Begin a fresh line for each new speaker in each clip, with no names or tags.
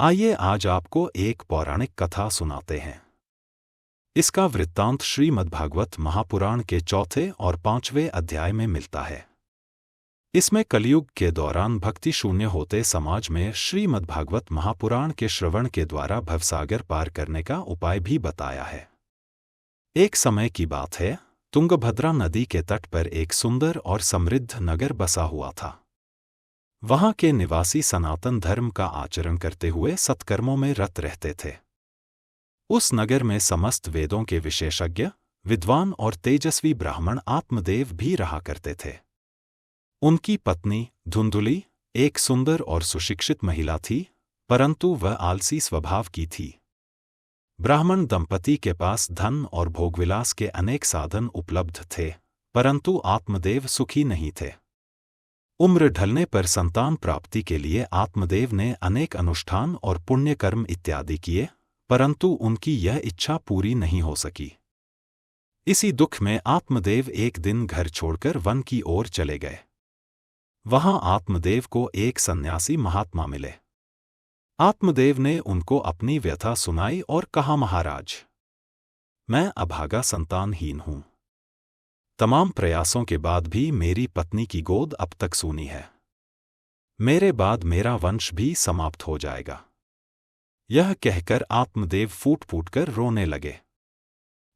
आइए आज आपको एक पौराणिक कथा सुनाते हैं। इसका वृत्तांत श्रीमद्भागवत महापुराण के 4 और 5वें अध्याय में मिलता है। इसमें कलयुग के दौरान भक्ति शून्य होते समाज में श्रीमद्भागवत महापुराण के श्रवण के द्वारा भवसागर पार करने का उपाय भी बताया है। एक समय की बात है, तुंगभद्रा नदी के तट पर एक सुंदर और समृद्ध नगर बसा हुआ था। वहां के निवासी सनातन धर्म का आचरण करते हुए सत्कर्मों में रत रहते थे। उस नगर में समस्त वेदों के विशेषज्ञ, विद्वान और तेजस्वी ब्राह्मण आत्मदेव भी रहा करते थे। उनकी पत्नी धुंधुली एक सुंदर और सुशिक्षित महिला थी, परंतु वह आलसी स्वभाव की थी। ब्राह्मण दंपति के पास धन और भोगविलास के अनेक साधन उपलब्ध थे, परंतु आत्मदेव सुखी नहीं थे। उम्र ढलने पर संतान प्राप्ति के लिए आत्मदेव ने अनेक अनुष्ठान और पुण्यकर्म इत्यादि किए, परंतु उनकी यह इच्छा पूरी नहीं हो सकी। इसी दुख में आत्मदेव एक दिन घर छोड़कर वन की ओर चले गए। वहां आत्मदेव को एक सन्यासी महात्मा मिले। आत्मदेव ने उनको अपनी व्यथा सुनाई और कहा, महाराज, मैं अभागा संतानहीन हूं। तमाम प्रयासों के बाद भी मेरी पत्नी की गोद अब तक सूनी है। मेरे बाद मेरा वंश भी समाप्त हो जाएगा। यह कहकर आत्मदेव फूट फूट कर रोने लगे।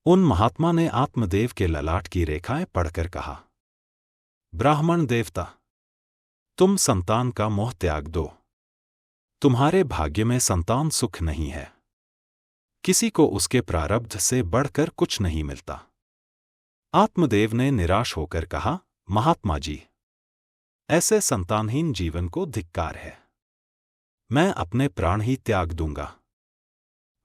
उन महात्मा ने आत्मदेव के ललाट की रेखाएं पढ़कर कहा, ब्राह्मण देवता, तुम संतान का मोह त्याग दो। तुम्हारे भाग्य में संतान सुख नहीं है। किसी को उसके प्रारब्ध से बढ़कर कुछ नहीं मिलता। आत्मदेव ने निराश होकर कहा, महात्मा जी, ऐसे संतानहीन जीवन को धिक्कार है। मैं अपने प्राण ही त्याग दूंगा।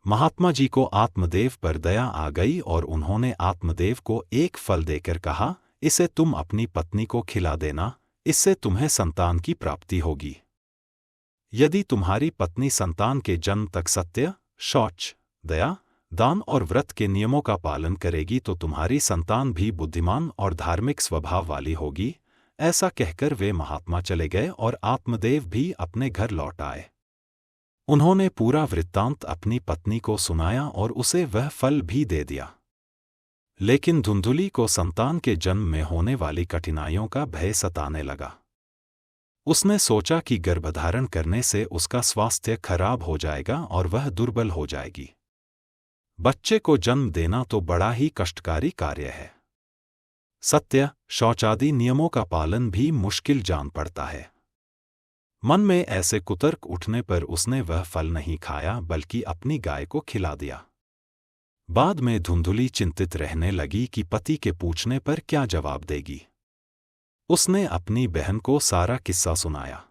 महात्मा जी को आत्मदेव पर दया आ गई और उन्होंने आत्मदेव को एक फल देकर कहा, इसे तुम अपनी पत्नी को खिला देना, इससे तुम्हें संतान की प्राप्ति होगी। यदि तुम्हारी पत्नी संतान के जन्म तक सत्य, शौच, दया, दान और व्रत के नियमों का पालन करेगी तो तुम्हारी संतान भी बुद्धिमान और धार्मिक स्वभाव वाली होगी। ऐसा कहकर वे महात्मा चले गए और आत्मदेव भी अपने घर लौट आए। उन्होंने पूरा वृत्तांत अपनी पत्नी को सुनाया और उसे वह फल भी दे दिया। लेकिन धुंधुली को संतान के जन्म में होने वाली कठिनाइयों का भय सताने लगा। उसने सोचा कि गर्भधारण करने से उसका स्वास्थ्य खराब हो जाएगा और वह दुर्बल हो जाएगी। बच्चे को जन्म देना तो बड़ा ही कष्टकारी कार्य है। सत्य, शौचादि नियमों का पालन भी मुश्किल जान पड़ता है। मन में ऐसे कुतर्क उठने पर उसने वह फल नहीं खाया बल्कि अपनी गाय को खिला दिया। बाद में धुंधुली चिंतित रहने लगी कि पति के पूछने पर क्या जवाब देगी। उसने अपनी बहन को सारा किस्सा सुनाया।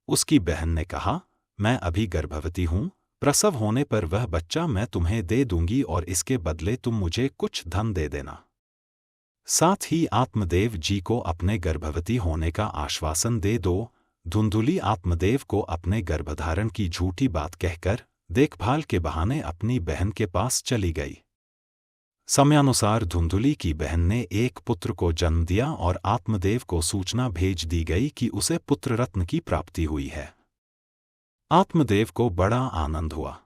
उसकी बहन ने कहा, मैं अभी गर्भवती हूं, प्रसव होने पर वह बच्चा मैं तुम्हें दे दूंगी और इसके बदले तुम मुझे कुछ धन दे देना। साथ ही आत्मदेव जी को अपने गर्भवती होने का आश्वासन दे दो। धुंधुली आत्मदेव को अपने गर्भधारण की झूठी बात कहकर देखभाल के बहाने अपनी बहन के पास चली गई। समयानुसार धुंधुली की बहन ने एक पुत्र को जन्म दिया और आत्मदेव को सूचना भेज दी गई कि उसे पुत्र रत्न की प्राप्ति हुई है। आत्मदेव को बड़ा आनंद हुआ।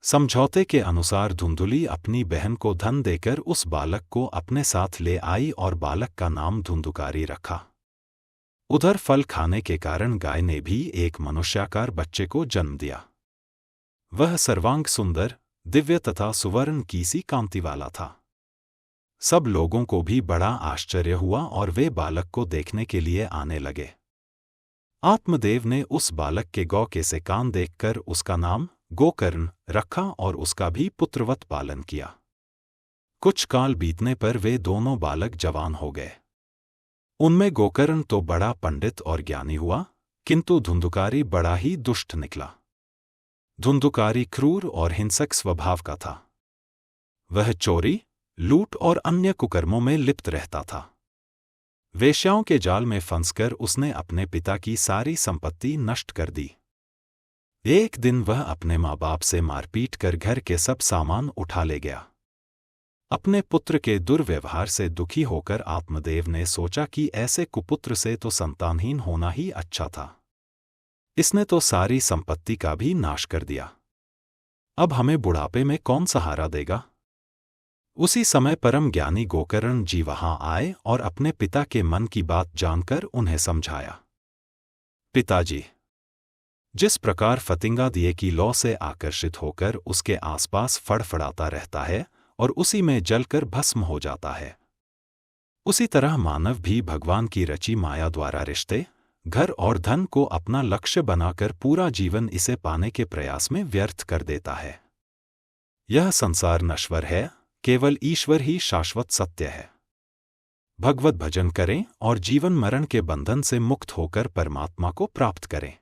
समझौते के अनुसार धुंधुली अपनी बहन को धन देकर उस बालक को अपने साथ ले आई और बालक का नाम धुंधुकारी रखा। उधर फल खाने के कारण गाय ने भी एक मनुष्याकार बच्चे को जन्म दिया। वह सर्वांग सुंदर, दिव्य तथा सुवर्ण की सी कांति वाला था। सब लोगों को भी बड़ा आश्चर्य हुआ और वे बालक को देखने के लिए आने लगे। आत्मदेव ने उस बालक के गौ के से कान देखकर उसका नाम गोकर्ण रखा और उसका भी पुत्रवत पालन किया। कुछ काल बीतने पर वे दोनों बालक जवान हो गए। उनमें गोकर्ण तो बड़ा पंडित और ज्ञानी हुआ, किंतु धुंधुकारी बड़ा ही दुष्ट निकला। धुंधुकारी क्रूर और हिंसक स्वभाव का था। वह चोरी, लूट और अन्य कुकर्मों में लिप्त रहता था। वेश्याओं के जाल में फंसकर उसने अपने पिता की सारी संपत्ति नष्ट कर दी। एक दिन वह अपने माँ बाप से मारपीट कर घर के सब सामान उठा ले गया। अपने पुत्र के दुर्व्यवहार से दुखी होकर आत्मदेव ने सोचा कि ऐसे कुपुत्र से तो संतानहीन होना ही अच्छा था। इसने तो सारी संपत्ति का भी नाश कर दिया। अब हमें बुढ़ापे में कौन सहारा देगा? उसी समय परम ज्ञानी गोकर्ण जी वहां आए और अपने पिता के मन की बात जानकर उन्हें समझाया। पिताजी, जिस प्रकार फतिंगा दिए की लौ से आकर्षित होकर उसके आसपास फड़फड़ाता रहता है और उसी में जलकर भस्म हो जाता है, उसी तरह मानव भी भगवान की रची माया द्वारा रिश्ते, घर और धन को अपना लक्ष्य बनाकर पूरा जीवन इसे पाने के प्रयास में व्यर्थ कर देता है। यह संसार नश्वर है, केवल ईश्वर ही शाश्वत सत्य है। भगवत भजन करें और जीवन मरण के बंधन से मुक्त होकर परमात्मा को प्राप्त करें।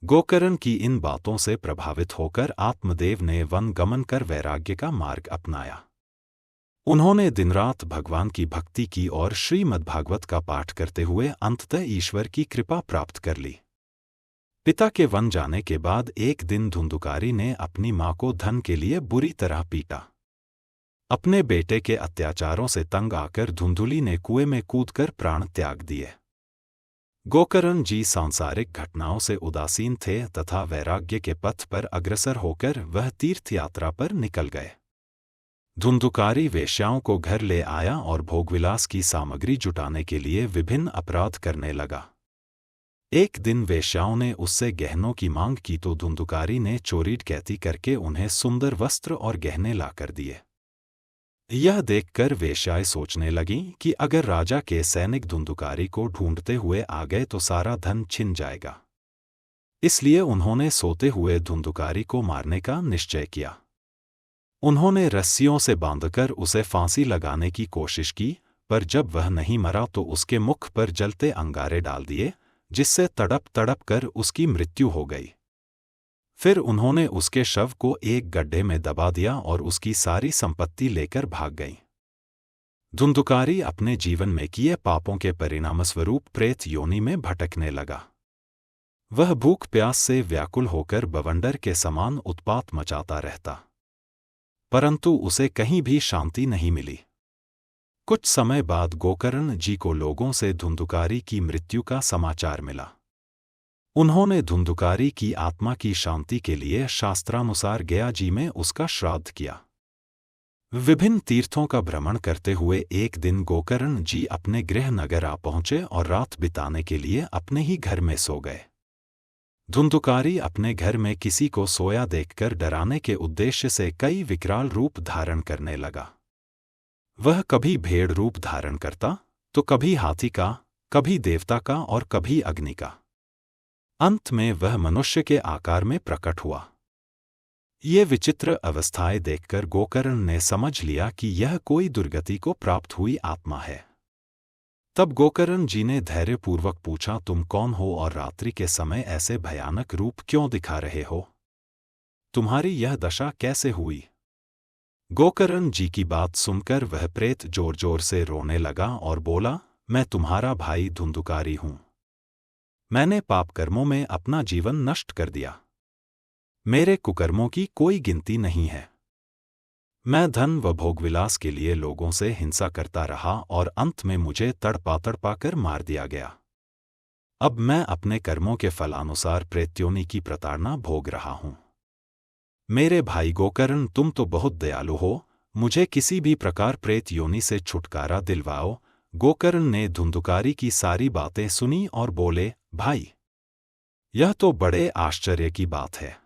गोकर्ण की इन बातों से प्रभावित होकर आत्मदेव ने वन गमन कर वैराग्य का मार्ग अपनाया। उन्होंने दिन रात भगवान की भक्ति की और श्रीमद्भागवत का पाठ करते हुए अंततः ईश्वर की कृपा प्राप्त कर ली। पिता के वन जाने के बाद एक दिन धुंधुकारी ने अपनी मां को धन के लिए बुरी तरह पीटा। अपने बेटे के अत्याचारों से तंग आकर धुंधुली ने कुएं में कूदकर प्राण त्याग दिए। गोकर्ण जी सांसारिक घटनाओं से उदासीन थे तथा वैराग्य के पथ पर अग्रसर होकर वह तीर्थ यात्रा पर निकल गए। धुंधुकारी वेश्याओं को घर ले आया और भोगविलास की सामग्री जुटाने के लिए विभिन्न अपराध करने लगा। एक दिन वेश्याओं ने उससे गहनों की मांग की तो धुंधुकारी ने चोरी डकैती करके उन्हें सुंदर वस्त्र और गहने लाकर दिए। यह देखकर वेश्याएं सोचने लगीं कि अगर राजा के सैनिक धुंधुकारी को ढूंढते हुए आ गए तो सारा धन छिन जाएगा। इसलिए उन्होंने सोते हुए धुंधुकारी को मारने का निश्चय किया। उन्होंने रस्सियों से बांधकर उसे फांसी लगाने की कोशिश की, पर जब वह नहीं मरा तो उसके मुख पर जलते अंगारे डाल दिए, जिससे तड़प तड़प कर उसकी मृत्यु हो गई। फिर उन्होंने उसके शव को एक गड्ढे में दबा दिया और उसकी सारी संपत्ति लेकर भाग गई। धुंधुकारी अपने जीवन में किए पापों के परिणामस्वरूप प्रेत योनि में भटकने लगा। वह भूख प्यास से व्याकुल होकर बवंडर के समान उत्पात मचाता रहता, परंतु उसे कहीं भी शांति नहीं मिली। कुछ समय बाद गोकर्ण जी को लोगों से धुंधुकारी की मृत्यु का समाचार मिला। उन्होंने धुंधुकारी की आत्मा की शांति के लिए शास्त्रानुसार गया जी में उसका श्राद्ध किया। विभिन्न तीर्थों का भ्रमण करते हुए एक दिन गोकर्ण जी अपने गृह नगर आ पहुंचे और रात बिताने के लिए अपने ही घर में सो गए। धुंधुकारी अपने घर में किसी को सोया देखकर डराने के उद्देश्य से कई विकराल रूप धारण करने लगा। वह कभी भेड़ रूप धारण करता, तो कभी हाथी का, कभी देवता का और कभी अग्नि का। अंत में वह मनुष्य के आकार में प्रकट हुआ। ये विचित्र अवस्थाएं देखकर गोकर्ण ने समझ लिया कि यह कोई दुर्गति को प्राप्त हुई आत्मा है। तब गोकर्ण जी ने धैर्यपूर्वक पूछा, तुम कौन हो और रात्रि के समय ऐसे भयानक रूप क्यों दिखा रहे हो? तुम्हारी यह दशा कैसे हुई? गोकर्ण जी की बात सुनकर वह प्रेत जोर जोर से रोने लगा और बोला, मैं तुम्हारा भाई धुंधुकारी हूं। मैंने पाप कर्मों में अपना जीवन नष्ट कर दिया। मेरे कुकर्मों की कोई गिनती नहीं है। मैं धन व भोगविलास के लिए लोगों से हिंसा करता रहा और अंत में मुझे तड़पा तड़पा कर मार दिया गया। अब मैं अपने कर्मों के फलानुसार प्रेत्योनि की प्रताड़ना भोग रहा हूं। मेरे भाई गोकर्ण, तुम तो बहुत दयालु हो, मुझे किसी भी प्रकार प्रेत योनि से छुटकारा दिलवाओ। गोकर्ण ने धुंधुकारी की सारी बातें सुनी और बोले, भाई, यह तो बड़े आश्चर्य की बात है।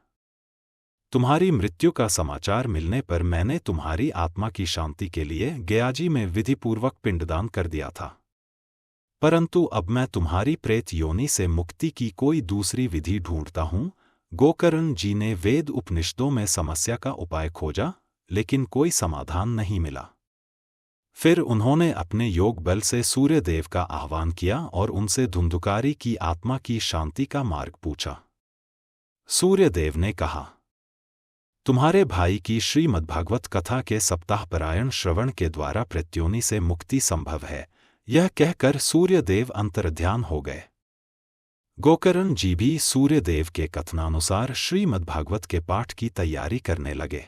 तुम्हारी मृत्यु का समाचार मिलने पर मैंने तुम्हारी आत्मा की शांति के लिए गयाजी में विधिपूर्वक पिंडदान कर दिया था, परंतु अब मैं तुम्हारी प्रेत योनि से मुक्ति की कोई दूसरी विधि ढूंढता हूं। गोकर्ण जी ने वेद उपनिषदों में समस्या का उपाय खोजा, लेकिन कोई समाधान नहीं मिला। फिर उन्होंने अपने योग बल से सूर्यदेव का आह्वान किया और उनसे धुंधुकारी की आत्मा की शांति का मार्ग पूछा। सूर्यदेव ने कहा, तुम्हारे भाई की श्रीमद्भागवत कथा के सप्ताहपरायण श्रवण के द्वारा प्रत्योनि से मुक्ति संभव है। यह कहकर सूर्यदेव अंतर्ध्यान हो गए। गोकर्ण जी भी सूर्यदेव के कथनानुसार श्रीमद्भागवत के पाठ की तैयारी करने लगे।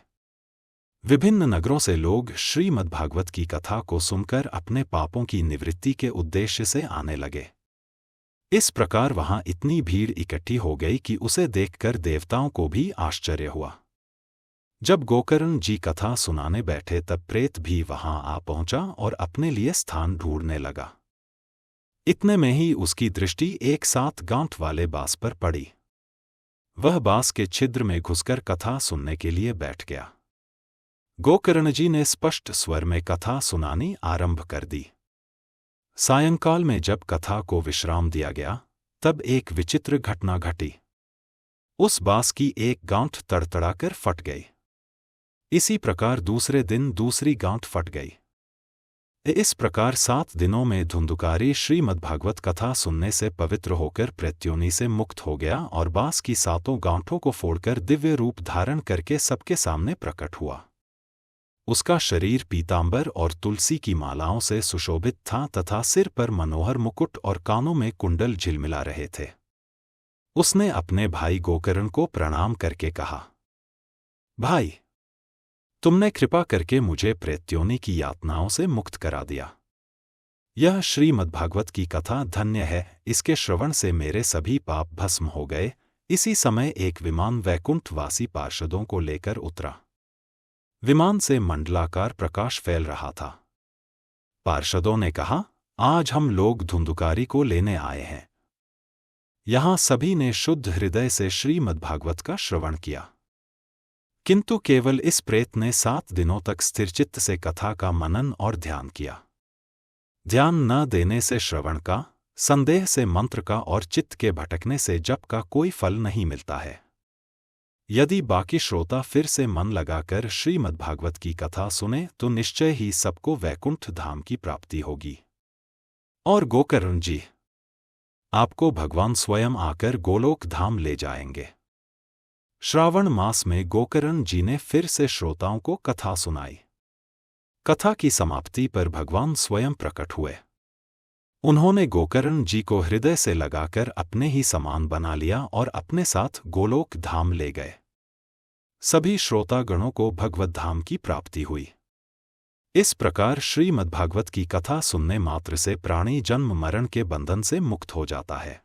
विभिन्न नगरों से लोग श्रीमद्भागवत की कथा को सुनकर अपने पापों की निवृत्ति के उद्देश्य से आने लगे। इस प्रकार वहां इतनी भीड़ इकट्ठी हो गई कि उसे देखकर देवताओं को भी आश्चर्य हुआ। जब गोकर्ण जी कथा सुनाने बैठे तब प्रेत भी वहां आ पहुंचा और अपने लिए स्थान ढूंढने लगा। इतने में ही उसकी दृष्टि एक साथ गांठ वाले बांस पर पड़ी। वह बांस के छिद्र में घुसकर कथा सुनने के लिए बैठ गया। गोकर्ण जी ने स्पष्ट स्वर में कथा सुनानी आरंभ कर दी। सायंकाल में जब कथा को विश्राम दिया गया तब एक विचित्र घटना घटी। उस बांस की एक गांठ तड़तड़ाकर फट गई। इसी प्रकार दूसरे दिन दूसरी गांठ फट गई। इस प्रकार 7 दिनों में धुंधुकारी श्रीमद्भागवत कथा सुनने से पवित्र होकर प्रत्योनि से मुक्त हो गया और बांस की 7 गांठों को फोड़कर दिव्य रूप धारण करके सबके सामने प्रकट हुआ। उसका शरीर पीतांबर और तुलसी की मालाओं से सुशोभित था तथा सिर पर मनोहर मुकुट और कानों में कुंडल झिलमिला रहे थे। उसने अपने भाई गोकर्ण को प्रणाम करके कहा, भाई, तुमने कृपा करके मुझे प्रेत्योनि की यातनाओं से मुक्त करा दिया। यह श्रीमद्भागवत की कथा धन्य है, इसके श्रवण से मेरे सभी पाप भस्म हो गए। इसी समय एक विमान वैकुंठवासी पार्षदों को लेकर उतरा। विमान से मंडलाकार प्रकाश फैल रहा था। पार्षदों ने कहा, आज हम लोग धुंधुकारी को लेने आए हैं। यहां सभी ने शुद्ध हृदय से श्रीमद्भागवत का श्रवण किया, किंतु केवल इस प्रेत ने 7 दिनों तक स्थिरचित्त से कथा का मनन और ध्यान किया। ध्यान न देने से श्रवण का, संदेह से मंत्र का और चित्त के भटकने से जप का कोई फल नहीं मिलता है। यदि बाकी श्रोता फिर से मन लगाकर श्रीमद्भागवत की कथा सुने तो निश्चय ही सबको वैकुंठ धाम की प्राप्ति होगी। और गोकर्ण जी, आपको भगवान स्वयं आकर गोलोक धाम ले जाएंगे। श्रावण मास में गोकर्ण जी ने फिर से श्रोताओं को कथा सुनाई। कथा की समाप्ति पर भगवान स्वयं प्रकट हुए। उन्होंने गोकर्ण जी को हृदय से लगाकर अपने ही समान बना लिया और अपने साथ गोलोक धाम ले गए। सभी श्रोतागणों को भगवत धाम की प्राप्ति हुई। इस प्रकार श्रीमद्भागवत की कथा सुनने मात्र से प्राणी जन्म मरण के बंधन से मुक्त हो जाता है।